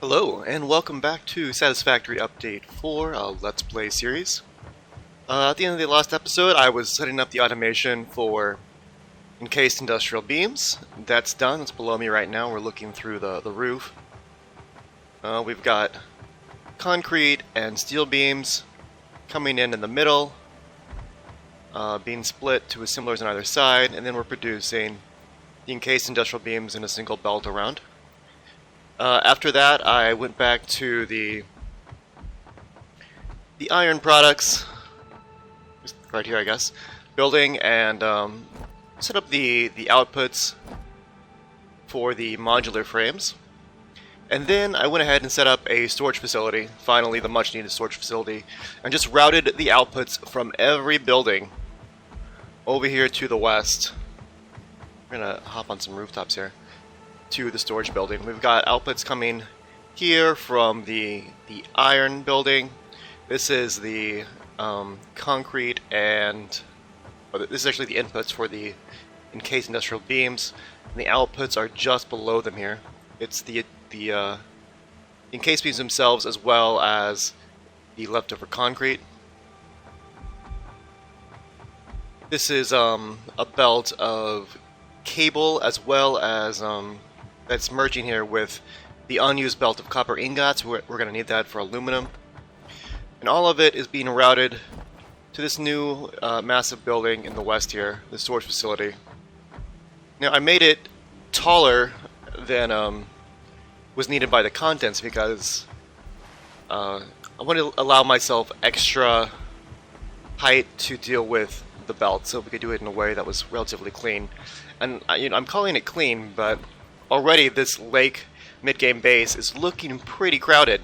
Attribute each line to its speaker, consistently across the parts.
Speaker 1: Hello, and welcome back to Satisfactory Update 4, Let's Play series. At the end of the last episode, I was setting up the automation for encased industrial beams. That's done. It's below me right now. We're looking through the roof. We've got concrete and steel beams coming in the middle, being split to assemblers on either side, and then we're producing the encased industrial beams in a single belt around. After that, I went back to the iron products, just right here I guess, building and set up the outputs for the modular frames. And then I went ahead and set up a storage facility, finally the much needed storage facility, and just routed the outputs from every building over here to the west. We're gonna hop on some rooftops here. To the storage building. We've got outputs coming here from the iron building. This is the concrete and this is actually the inputs for the encased industrial beams. And the outputs are just below them here. It's the encased beams themselves as well as the leftover concrete. This is a belt of cable as well as that's merging here with the unused belt of copper ingots. We're going to need that for aluminum. And all of it is being routed to this new massive building in the west here, the storage facility. Now I made it taller than was needed by the contents because I want to allow myself extra height to deal with the belt, so we could do it in a way that was relatively clean. And I'm calling it clean, but already this lake mid-game base is looking pretty crowded.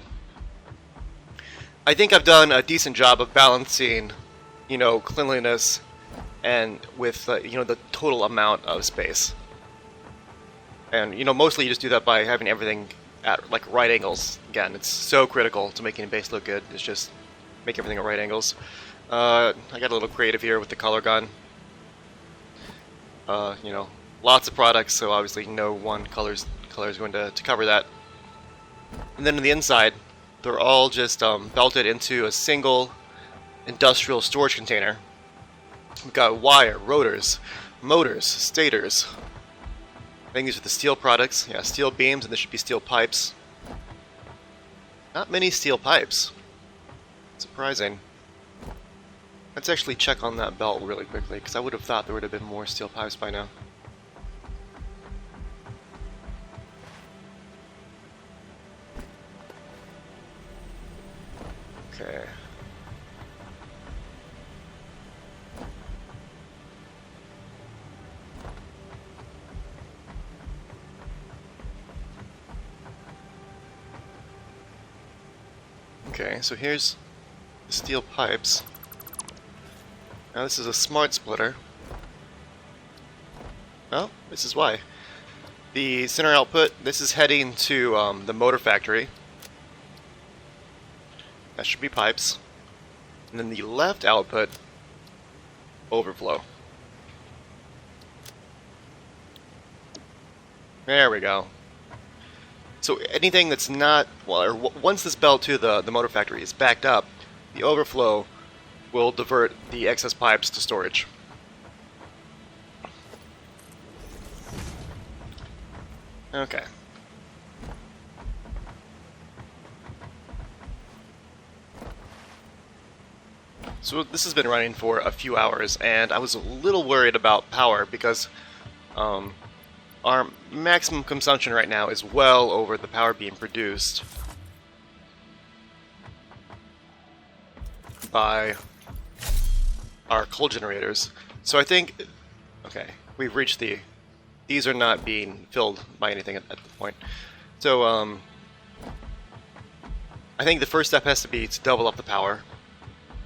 Speaker 1: I think I've done a decent job of balancing, cleanliness and with the total amount of space. And mostly you just do that by having everything at like right angles. Again, it's so critical to making a base look good. It's just make everything at right angles. I got a little creative here with the color gun. Lots of products, so obviously no one color is going to cover that. And then on the inside, they're all just belted into a single industrial storage container. We've got wire, rotors, motors, stators. I think these are the steel products. Yeah, steel beams, and there should be steel pipes. Not many steel pipes. Surprising. Let's actually check on that belt really quickly, because I would have thought there would have been more steel pipes by now. Okay. Okay, so here's the steel pipes. Now this is a smart splitter. Oh, this is why. The center output, this is heading to the motor factory. That should be pipes. And then the left output, overflow. There we go. So anything that's not, once this belt to the motor factory is backed up, the overflow will divert the excess pipes to storage. Okay. So this has been running for a few hours, and I was a little worried about power because our maximum consumption right now is well over the power being produced by our coal generators. So I think, okay, we've reached these are not being filled by anything at the point. So I think the first step has to be to double up the power,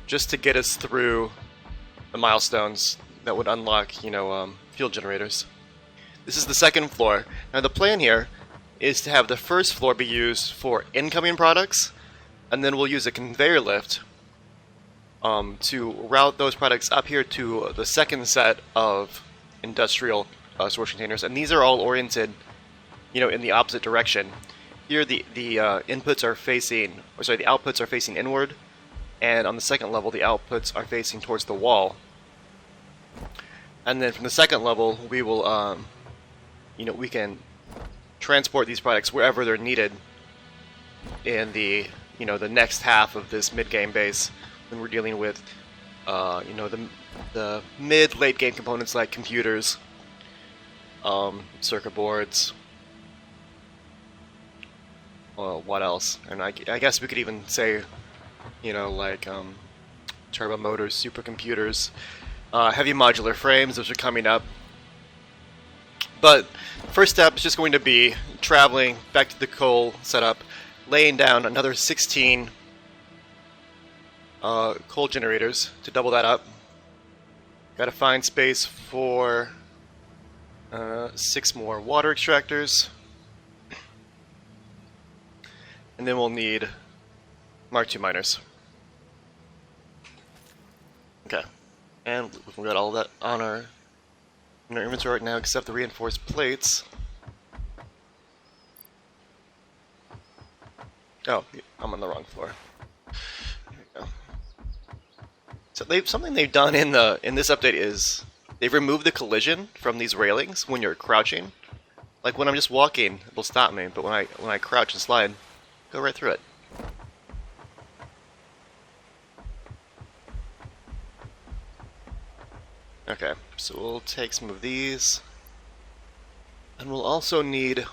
Speaker 1: just to get us through the milestones that would unlock, field generators. This is the second floor. Now the plan here is to have the first floor be used for incoming products, and then we'll use a conveyor lift to route those products up here to the second set of industrial storage containers, and these are all oriented, in the opposite direction. Here the inputs are facing, or sorry, the outputs are facing inward, and on the second level the outputs are facing towards the wall. And then from the second level we will, we can transport these products wherever they're needed in the, the next half of this mid-game base when we're dealing with, the mid-late game components like computers, circuit boards. Well, what else? And I guess we could even say, like turbo motors, supercomputers, heavy modular frames. Those are coming up. But first step is just going to be traveling back to the coal setup, laying down another 16 coal generators to double that up. Got to find space for 6 more water extractors. And then we'll need Mark II miners. Okay. And we've got all that on our inventory right now except the reinforced plates. Oh, I'm on the wrong floor. There we go. So something they've done in this update is they've removed the collision from these railings when you're crouching. Like when I'm just walking, it'll stop me, but when I crouch and slide, go right through it. Okay, so we'll take some of these, and we'll also need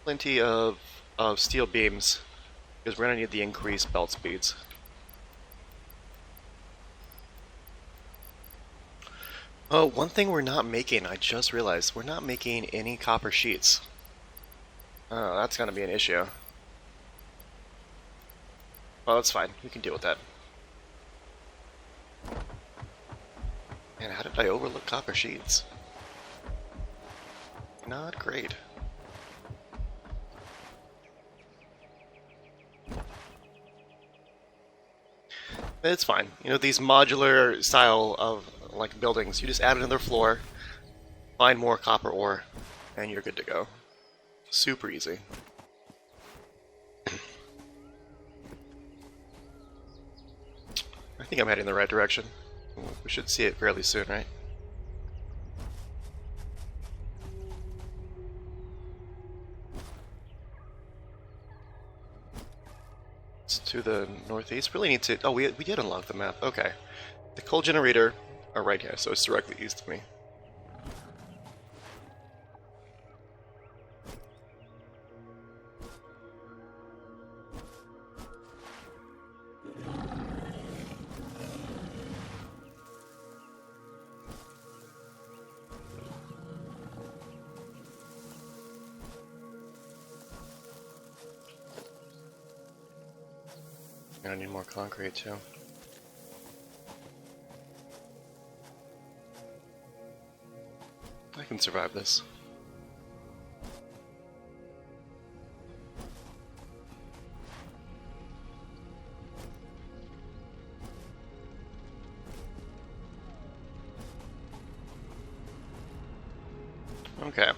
Speaker 1: plenty of steel beams because we're going to need the increased belt speeds. Oh, one thing we're not making, I just realized, we're not making any copper sheets. Oh, that's going to be an issue. Well, that's fine. We can deal with that. Man, how did I overlook copper sheets? Not great. It's fine. These modular style of buildings, you just add another floor, find more copper ore, and you're good to go. Super easy. I think I'm heading in the right direction. We should see it fairly soon, right? It's to the northeast. Really need to... Oh, we did unlock the map. Okay. The coal generator are right here, so it's directly east of me. I need more concrete too. I can survive this. Okay.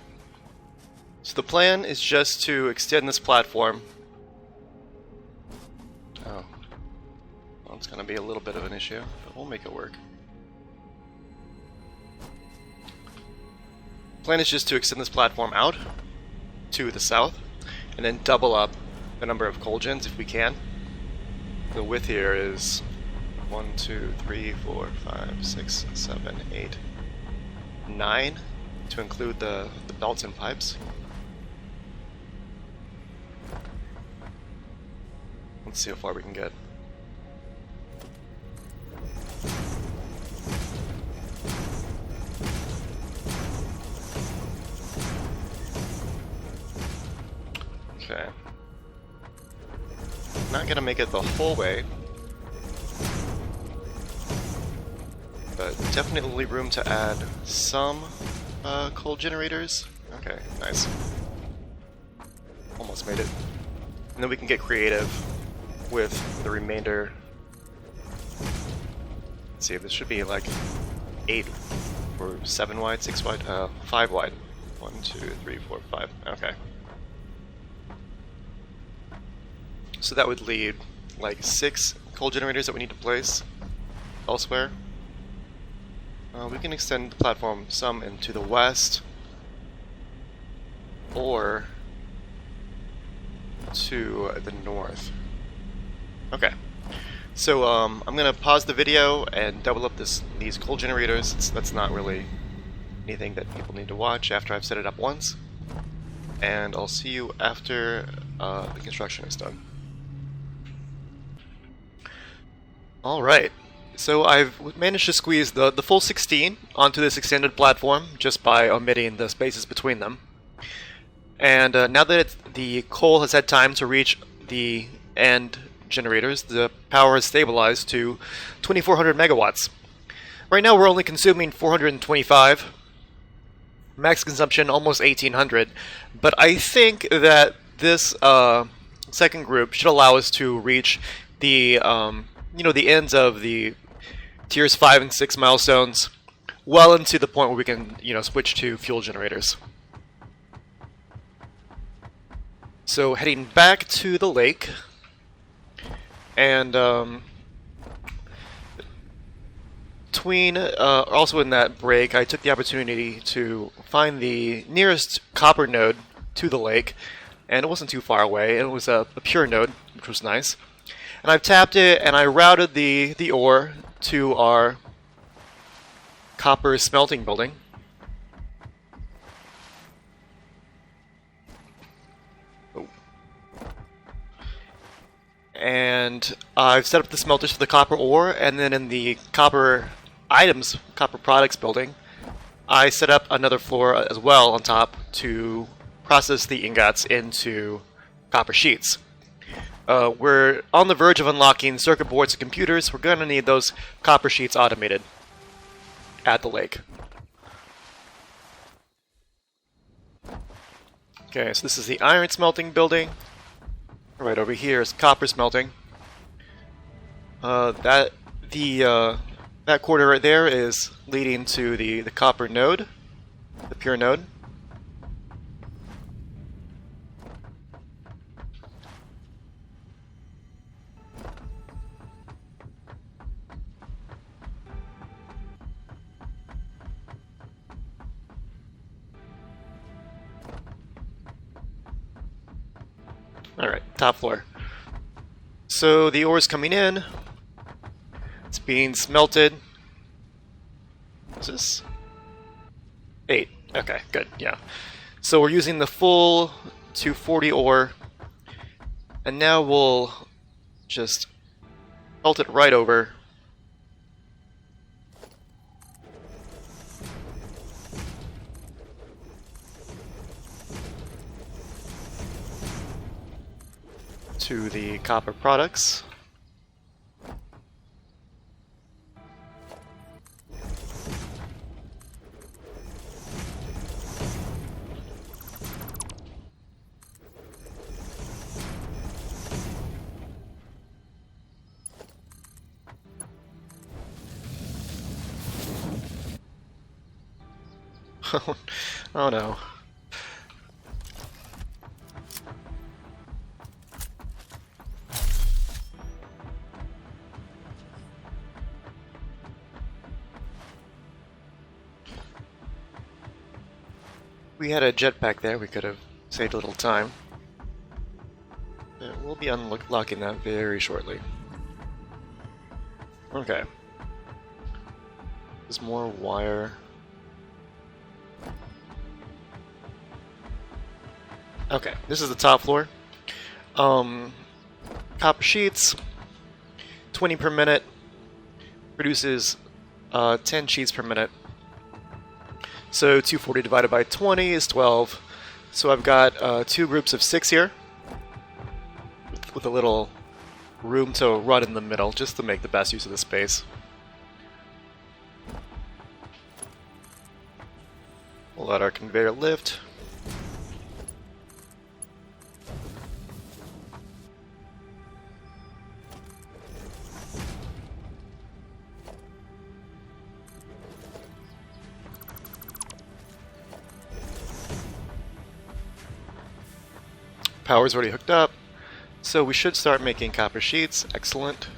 Speaker 1: So the plan is just to extend this platform. Oh. Well, it's gonna be a little bit of an issue, but we'll make it work. Plan is just to extend this platform out to the south, and then double up the number of coal gens if we can. The width here is 1, 2, 3, 4, 5, 6, 7, 8, 9 to include the belts and pipes. Let's see how far we can get. Okay. Not gonna make it the whole way, but definitely room to add some coal generators. Okay, nice. Almost made it. And then we can get creative with the remainder. Let's see, this should be like 8 or 7 wide, 6 wide, 5 wide. 1, 2, 3, 4, 5. Okay. So that would leave like 6 coal generators that we need to place elsewhere. We can extend the platform some into the west or to the north. Okay, so I'm gonna pause the video and double up these coal generators. That's not really anything that people need to watch after I've set it up once, and I'll see you after the construction is done. Alright, so I've managed to squeeze the full 16 onto this extended platform just by omitting the spaces between them. And now that the coal has had time to reach the end generators, the power has stabilized to 2400 megawatts. Right now we're only consuming 425, max consumption almost 1800, but I think that this second group should allow us to reach the the ends of the tiers 5 and 6 milestones well into the point where we can switch to fuel generators. So heading back to the lake, and also in that break, I took the opportunity to find the nearest copper node to the lake, and it wasn't too far away. It was a pure node, which was nice. And I've tapped it, and I routed the ore to our copper smelting building. And I've set up the smelters for the copper ore, and then in the copper items, copper products building, I set up another floor as well on top to process the ingots into copper sheets. We're on the verge of unlocking circuit boards and computers. We're going to need those copper sheets automated at the lake. Okay, so this is the iron smelting building. Right over here is copper smelting. That corridor right there is leading to the copper node, the pure node. Alright, top floor. So the ore is coming in. It's being smelted. What's this? 8. Okay, good, yeah. So we're using the full 240 ore. And now we'll just melt it right over. To the copper products. Oh no. We had a jetpack there, we could have saved a little time. We'll be unlocking that very shortly. Okay. There's more wire. Okay, this is the top floor. Copper sheets, 20 per minute, produces 10 sheets per minute. So 240 divided by 20 is 12. So I've got 2 groups of 6 here, with a little room to run in the middle, just to make the best use of the space. We'll let our conveyor lift. Power's already hooked up. So we should start making copper sheets. Excellent.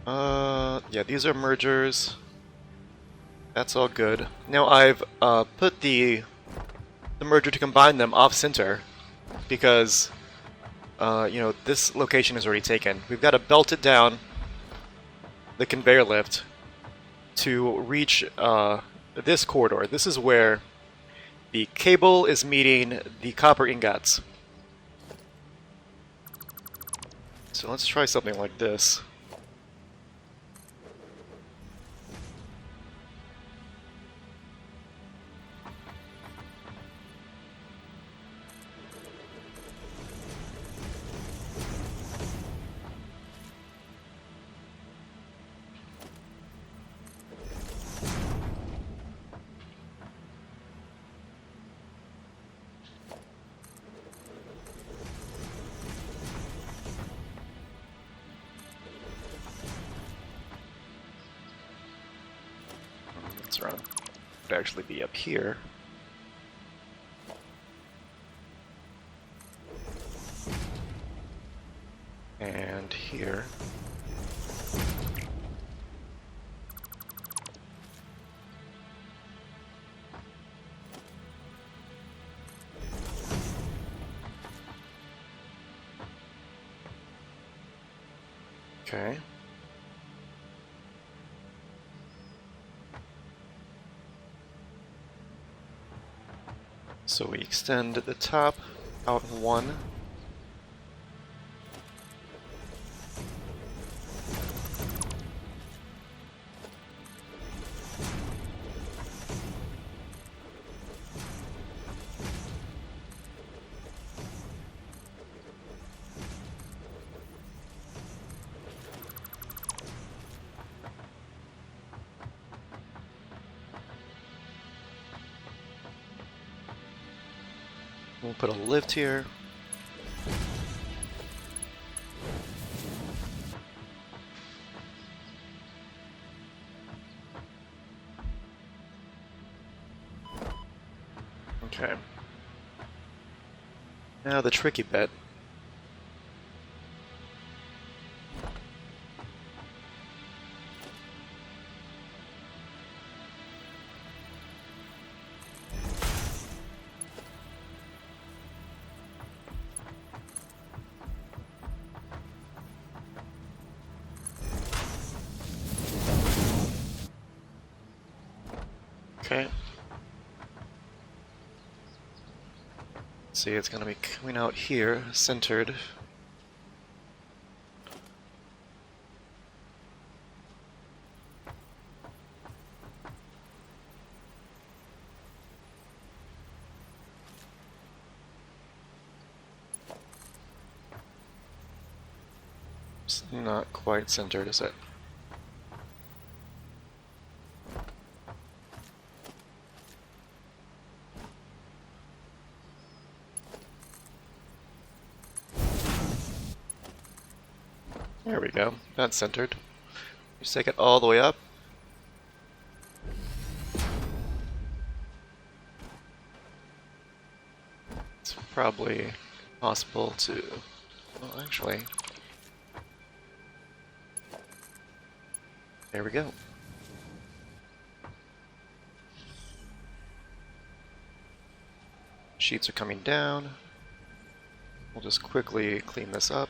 Speaker 1: Yeah, these are mergers. That's all good. Now I've put the merger to combine them off center because you know, this location is already taken. We've got to belt it down the conveyor lift to reach this corridor. This is where the cable is meeting the copper ingots. So let's try something like this. That's wrong. It would actually be up here. And here. Okay. So we extend the top out one. We'll put a lift here. Okay. Now the tricky bit. Okay. See, it's gonna be coming out here, centered. It's not quite centered, is it? There we go. That's centered. Just take it all the way up. It's probably possible to... Well, actually... There we go. Sheets are coming down. We'll just quickly clean this up.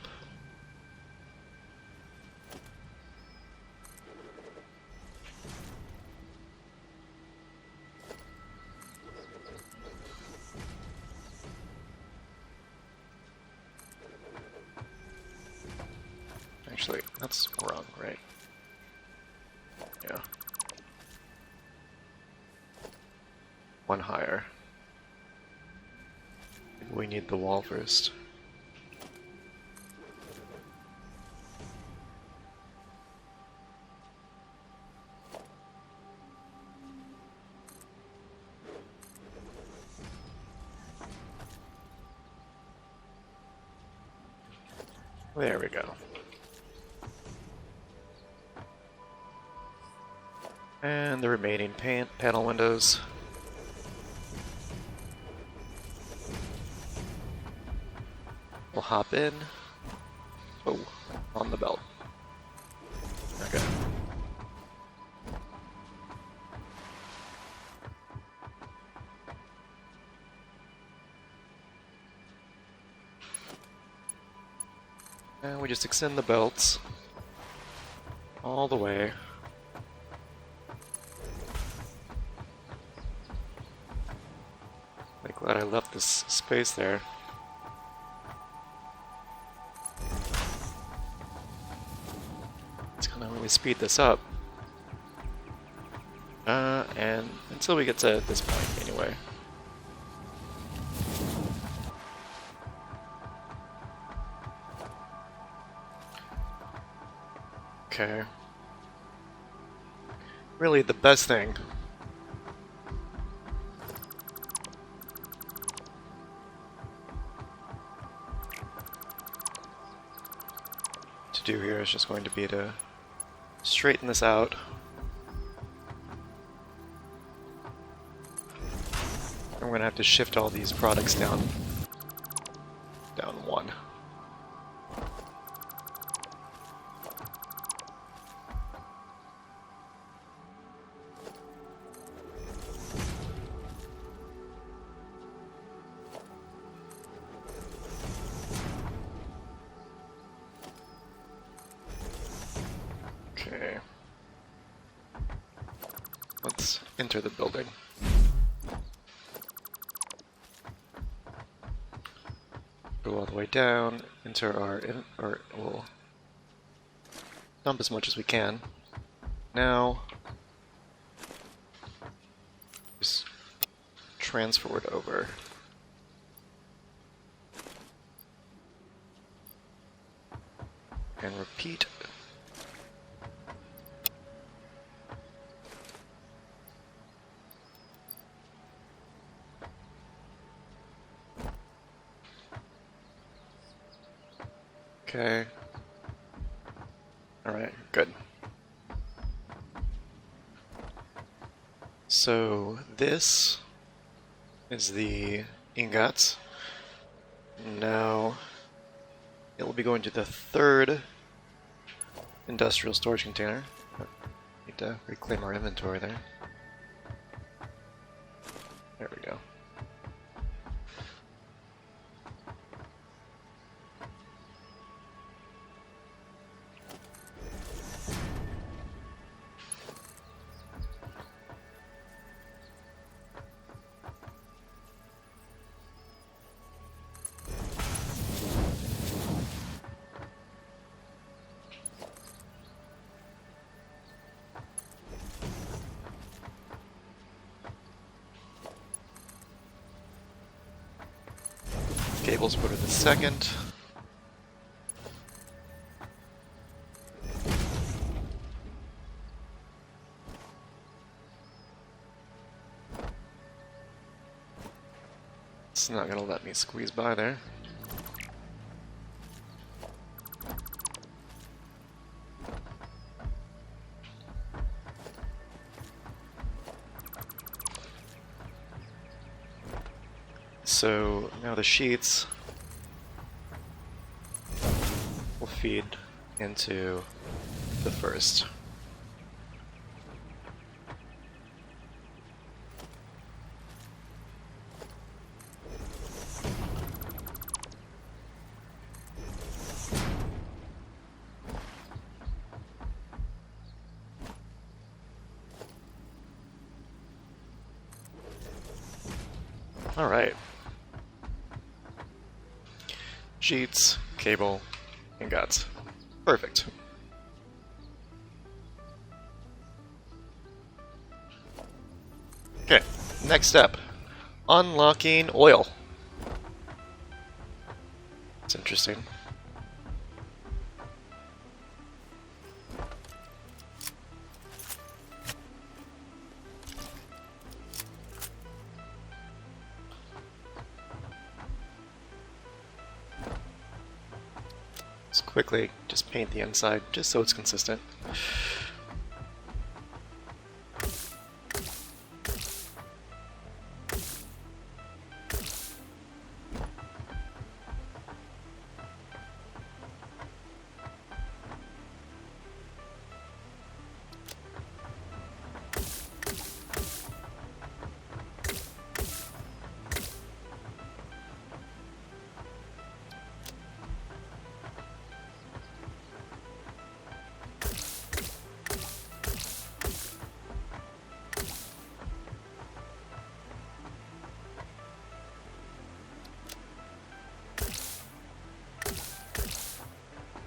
Speaker 1: Actually, that's wrong, right? Yeah. One higher. We need the wall first. There we go. And the remaining panel windows. We'll hop in. Oh, on the belt. Okay. And we just extend the belts all the way. I'm glad I left this space there. It's gonna really speed this up. And until we get to this point anyway. Okay. Really the best thing to do here is just going to be to straighten this out. I'm going to have to shift all these products down one. Okay. Let's enter the building. Go all the way down, enter or we'll dump as much as we can. Now, just transfer it over. And repeat. Okay. Alright, good. So this is the ingots. Now it will be going to the third industrial storage container. Need to reclaim our inventory there. There we go. Cables go to the second. It's not gonna let me squeeze by there. So now the sheets will feed into the first. All right. Sheets, cable, ingots. Perfect. Okay, next step. Unlocking oil. It's interesting. Quickly just paint the inside just so it's consistent.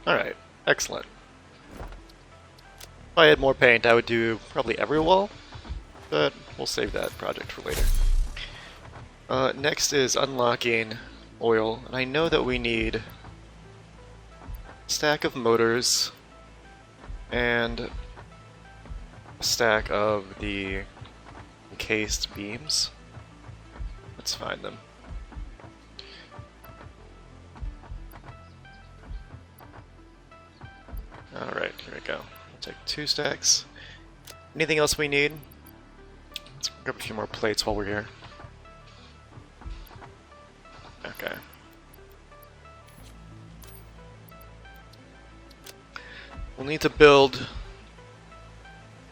Speaker 1: Alright, excellent. If I had more paint, I would do probably every wall, but we'll save that project for later. Next is unlocking oil, and I know that we need a stack of motors and a stack of the encased beams. Let's find them. Alright, here we go. We'll take 2 stacks. Anything else we need? Let's grab a few more plates while we're here. Okay. We'll need to build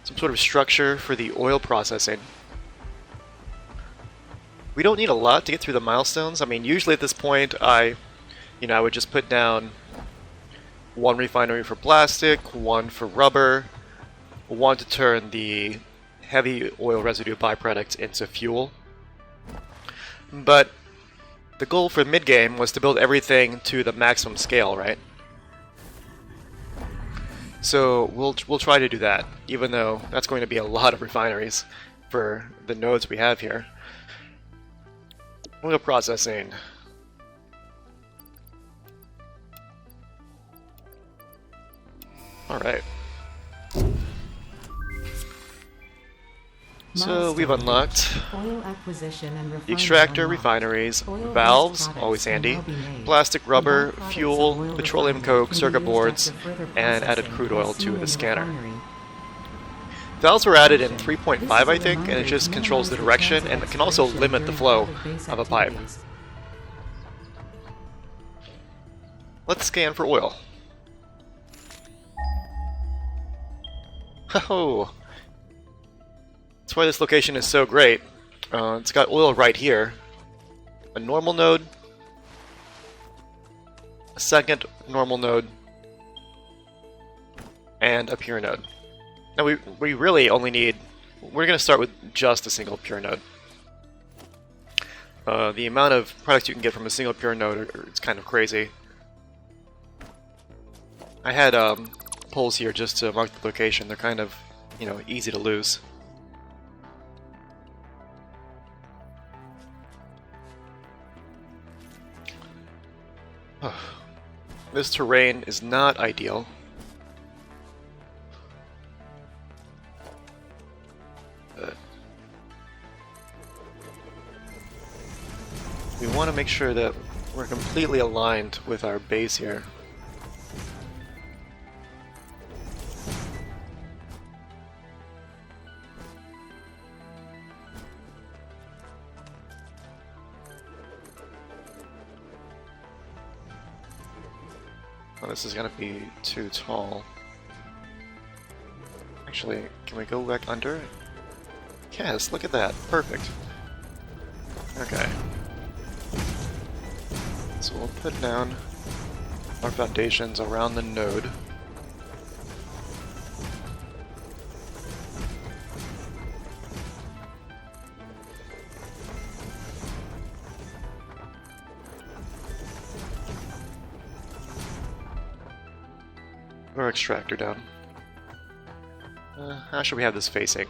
Speaker 1: some sort of structure for the oil processing. We don't need a lot to get through the milestones. I mean, usually at this point, I would just put down 1 refinery for plastic, 1 for rubber, 1 to turn the heavy oil residue byproduct into fuel. But the goal for mid-game was to build everything to the maximum scale, right? So we'll try to do that, even though that's going to be a lot of refineries for the nodes we have here. Oil processing. Alright. So we've unlocked
Speaker 2: oil acquisition and
Speaker 1: the extractor, refineries, valves, always handy, plastic, rubber, fuel, petroleum coke, circuit boards, and added crude oil to the scanner. Valves were added in 3.5, I think, and it just controls the direction, and it can also limit the flow of a pipe. Let's scan for oil. Oh, that's why this location is so great. It's got oil right here. A normal node, a second normal node, and a pure node. Now we really only need... We're going to start with just a single pure node. The amount of products you can get from a single pure node it's kind of crazy. I had poles here just to mark the location. They're kind of, easy to lose. This terrain is not ideal. We want to make sure that we're completely aligned with our base here. Oh, this is gonna be too tall. Actually, can we go back under? Yes, look at that. Perfect. Okay. So we'll put down our foundations around the node. Put our extractor down. How should we have this facing?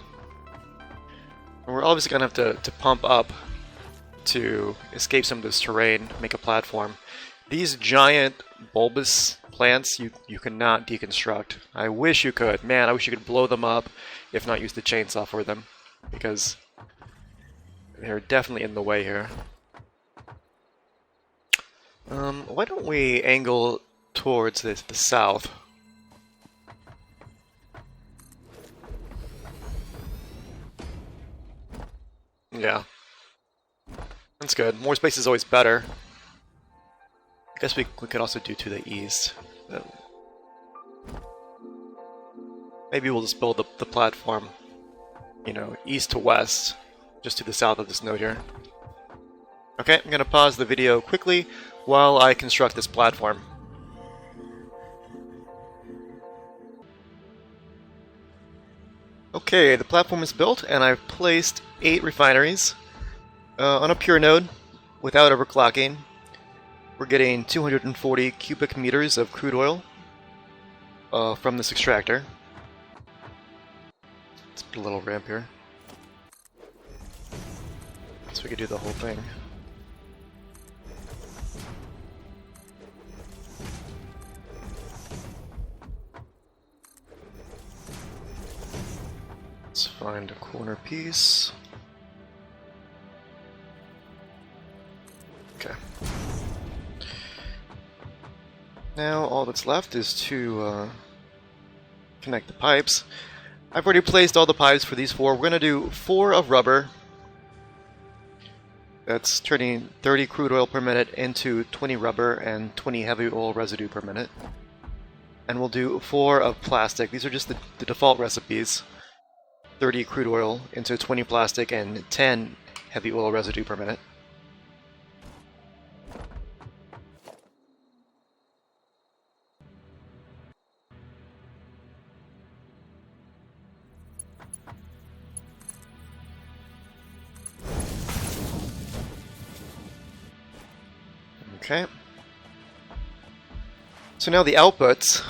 Speaker 1: We're obviously going to have to pump up to escape some of this terrain, make a platform. These giant bulbous plants you cannot deconstruct. I wish you could. Man, I wish you could blow them up, if not use the chainsaw for them, because they're definitely in the way here. Why don't we angle towards the south? Yeah. That's good. More space is always better. I guess we could also do to the east. Maybe we'll just build the platform, east to west, just to the south of this node here. Okay, I'm going to pause the video quickly while I construct this platform. Okay, the platform is built, and I've placed 8 refineries on a pure node without overclocking. We're getting 240 cubic meters of crude oil from this extractor. Let's put a little ramp here. So we could do the whole thing. Let's find a corner piece. Okay. Now all that's left is to connect the pipes. I've already placed all the pipes for these 4. We're going to do 4 of rubber. That's turning 30 crude oil per minute into 20 rubber and 20 heavy oil residue per minute. And we'll do 4 of plastic. These are just the default recipes. 30 crude oil into 20 plastic and 10 heavy oil residue per minute. Okay. So now the outputs,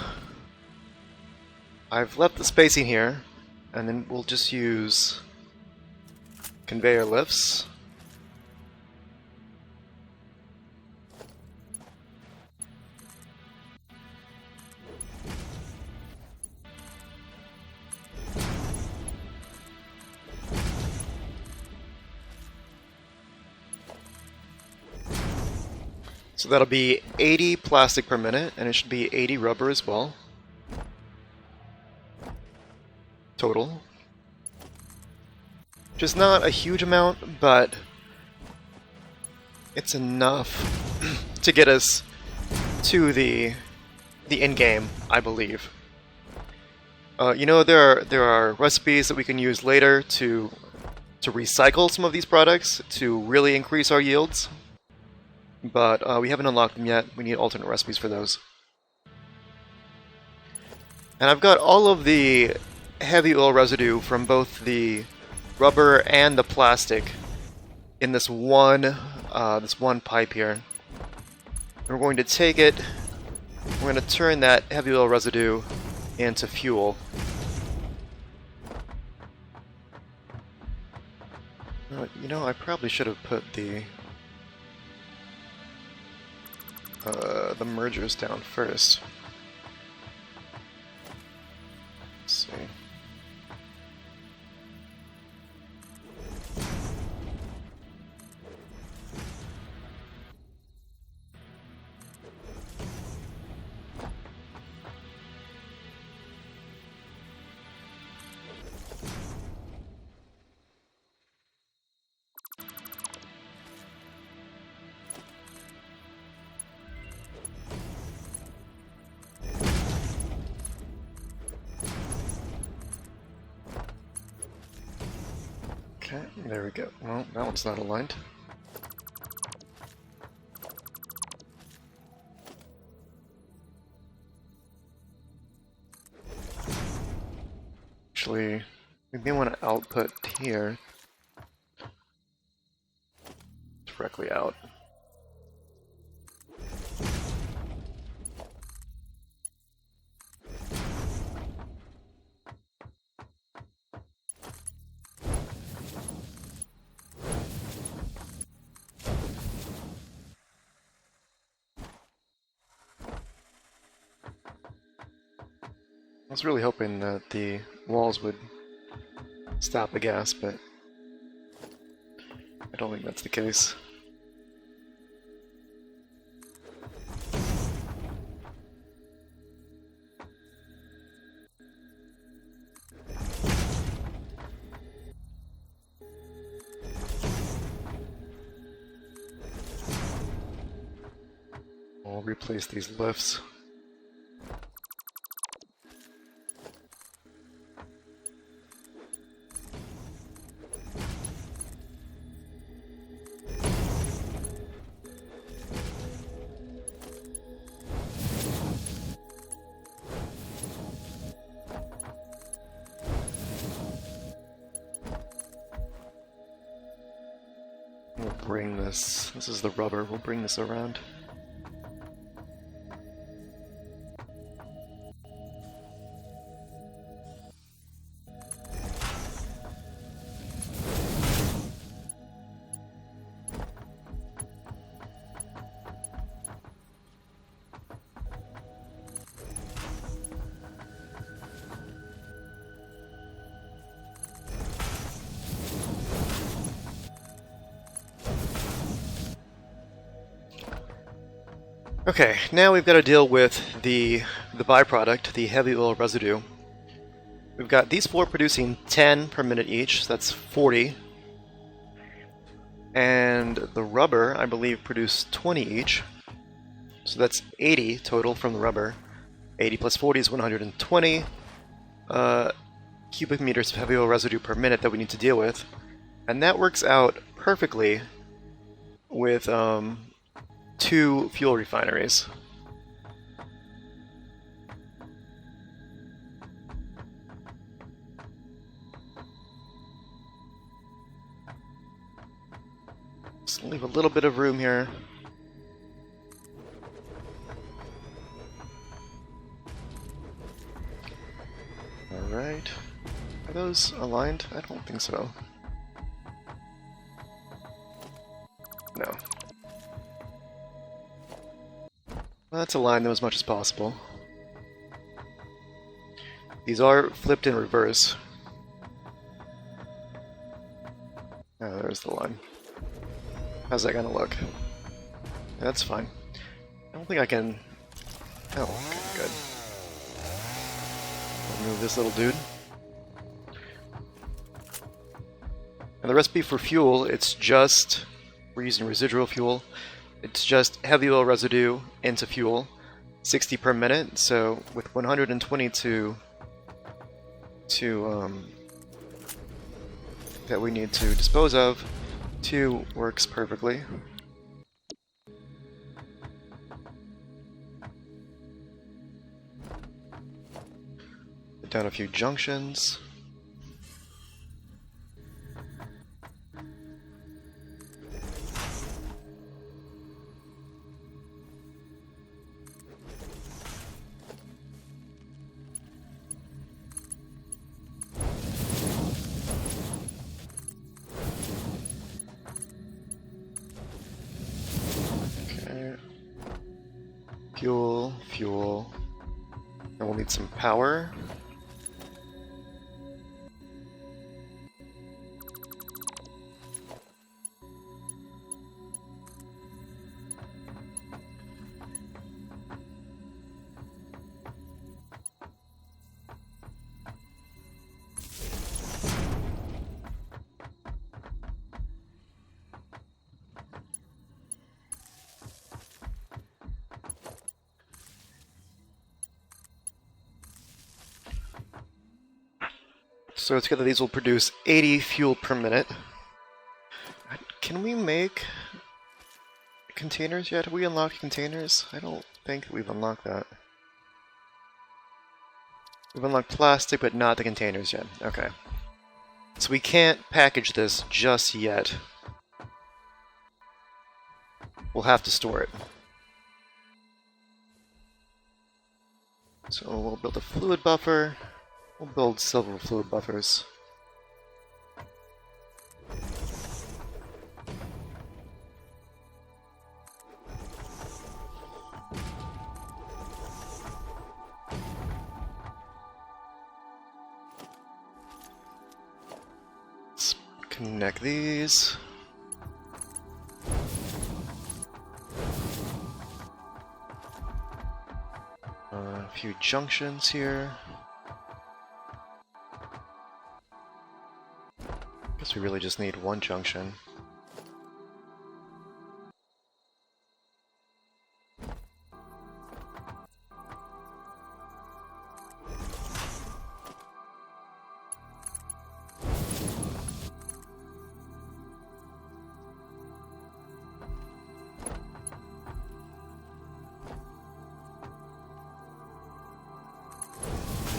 Speaker 1: I've left the spacing here, and then we'll just use conveyor lifts. So that'll be 80 plastic per minute, and it should be 80 rubber as well. Total. Which is not a huge amount, but it's enough to get us to the end game, I believe. You know, there are recipes that we can use later to recycle some of these products to really increase our yields. But we haven't unlocked them yet. We need alternate recipes for those. And I've got all of the heavy oil residue from both the rubber and the plastic in this one pipe here. And we're going to take it. We're going to turn that heavy oil residue into fuel. You know, I probably should have put the mergers down first. Let's see. Okay, there we go. Well, that one's not aligned. Actually, we may want to output here. Directly out. I was really hoping that the walls would stop the gas, but I don't think that's the case. I'll replace these lifts. We'll bring this is the rubber, we'll bring this around. Okay, now we've got to deal with the byproduct, the heavy oil residue. We've got these four producing 10 per minute each, so that's 40. And the rubber, I believe, produced 20 each. So that's 80 total from the rubber. 80 plus 40 is 120 cubic meters of heavy oil residue per minute that we need to deal with. And that works out perfectly with 2 fuel refineries. Just leave a little bit of room here. Alright. Are those aligned? I don't think so. No. Well, let's align them as much as possible. These are flipped in reverse. Oh, there's the line. How's that gonna look? That's fine. I don't think I can... Oh, okay, good. Remove this little dude. And the recipe for fuel, it's just... We're using residual fuel. It's just heavy oil residue into fuel. 60 per minute, so with 120 that we need to dispose of, 2 works perfectly. Put down a few junctions. Fuel, and we'll need some power. So together these will produce 80 fuel per minute. Can we make containers yet? Have we unlocked containers? I don't think we've unlocked that. We've unlocked plastic, but not the containers yet. Okay. So we can't package this just yet. We'll have to store it. So we'll build a fluid buffer. We'll build several fluid buffers. Let's connect these. A few junctions here. Guess we really just need one junction.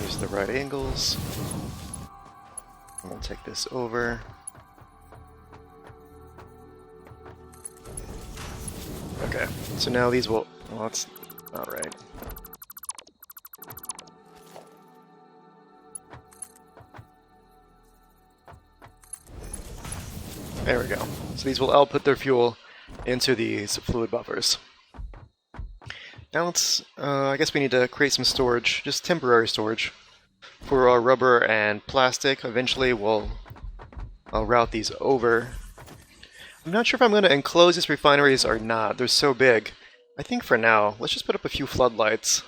Speaker 1: Use the right angles. And we'll take this over. Okay, so now these will... Well, that's not right. There we go. So these will output their fuel into these fluid buffers. Now let's... I guess we need to create some storage, just temporary storage, for our rubber and plastic. Eventually I'll route these over. I'm not sure if I'm going to enclose these refineries or not. They're so big. I think for now, let's just put up a few floodlights.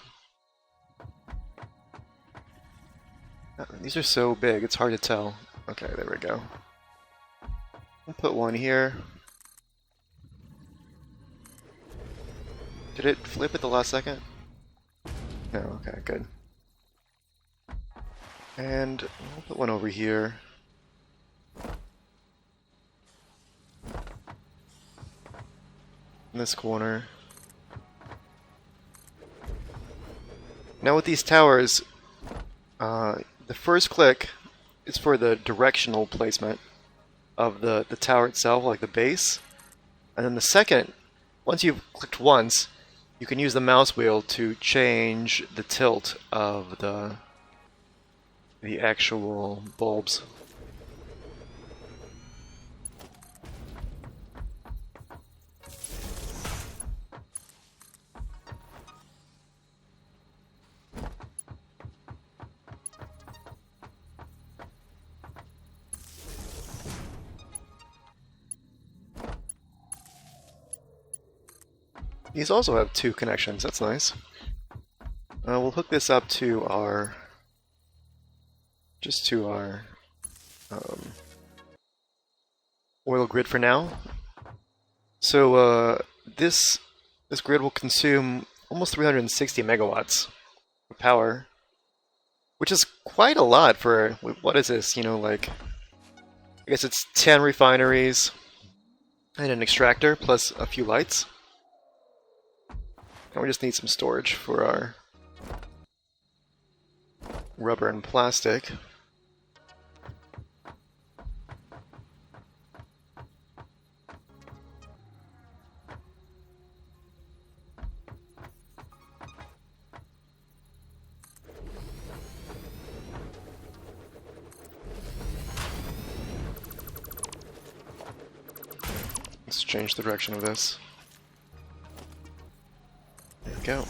Speaker 1: These are so big, it's hard to tell. Okay, there we go. I'll put one here. Did it flip at the last second? No, okay, good. And I'll put one over here. In this corner. Now with these towers, the first click is for the directional placement of the tower itself, like the base. And then the second, once you've clicked once, you can use the mouse wheel to change the tilt of the actual bulbs. These also have 2 connections, that's nice. We'll hook this up to our, oil grid for now. So this grid will consume almost 360 megawatts of power, which is quite a lot for, what is this, you know, like, I guess it's 10 refineries and an extractor plus a few lights. And we just need some storage for our rubber and plastic. Let's change the direction of this. There we go.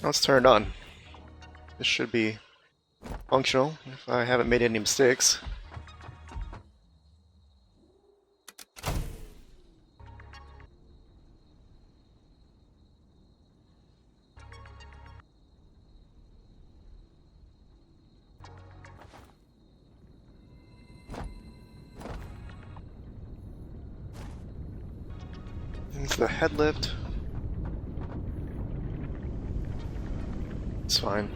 Speaker 1: Let's turn it on. This should be functional if I haven't made any mistakes. It's the head lift. It's fine.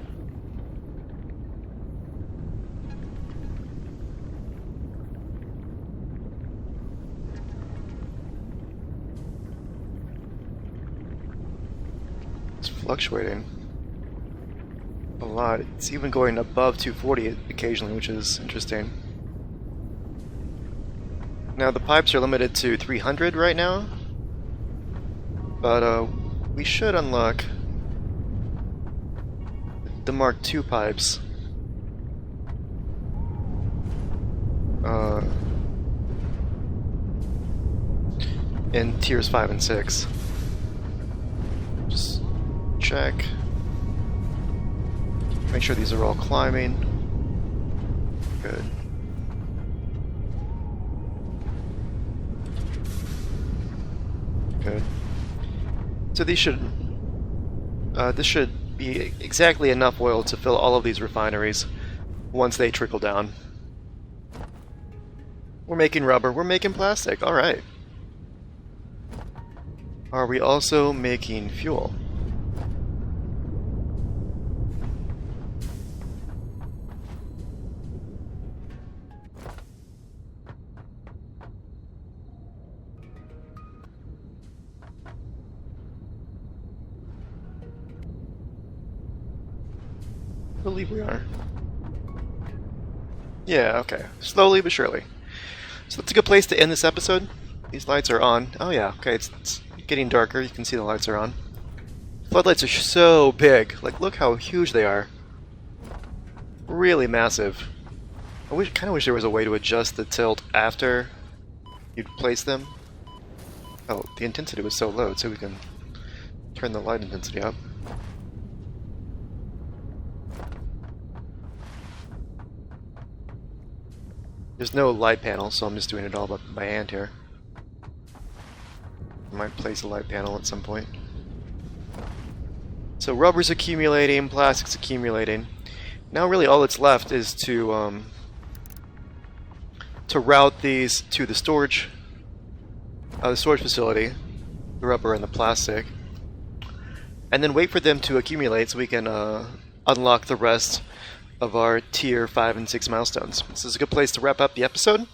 Speaker 1: It's fluctuating a lot. It's even going above 240 occasionally, which is interesting. Now the pipes are limited to 300 right now, but we should unlock the Mark II pipes in tiers 5 and 6. Just check. Make sure these are all climbing. Good. Good. So these should this should be exactly enough oil to fill all of these refineries once they trickle down. We're making rubber, we're making plastic, alright. Are we also making fuel? I believe we are. Yeah, okay. Slowly but surely. So that's a good place to end this episode. These lights are on. Oh yeah, okay, it's getting darker. You can see the lights are on. Floodlights are so big. Like, look how huge they are. Really massive. kind of wish there was a way to adjust the tilt after you'd place them. Oh, the intensity was so low, so we can turn the light intensity up. There's no light panel, so I'm just doing it all by hand here. I might place a light panel at some point. So rubber's accumulating, plastic's accumulating. Now really all that's left is to route these to the storage facility, the rubber and the plastic, and then wait for them to accumulate so we can unlock the rest of our tier 5 and 6 milestones. This is a good place to wrap up the episode.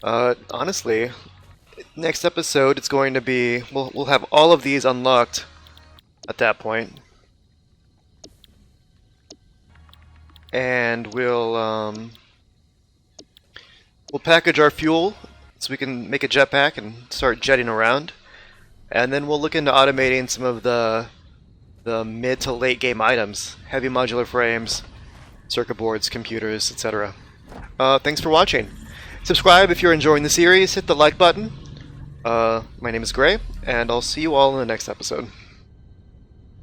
Speaker 1: Honestly, next episode it's going to be we'll have all of these unlocked at that point, and we'll package our fuel so we can make a jetpack and start jetting around, and then we'll look into automating some of the mid to late game items, heavy modular frames, circuit boards, computers, etc. Thanks for watching. Subscribe if you're enjoying the series, hit the like button. My name is Gray, and I'll see you all in the next episode.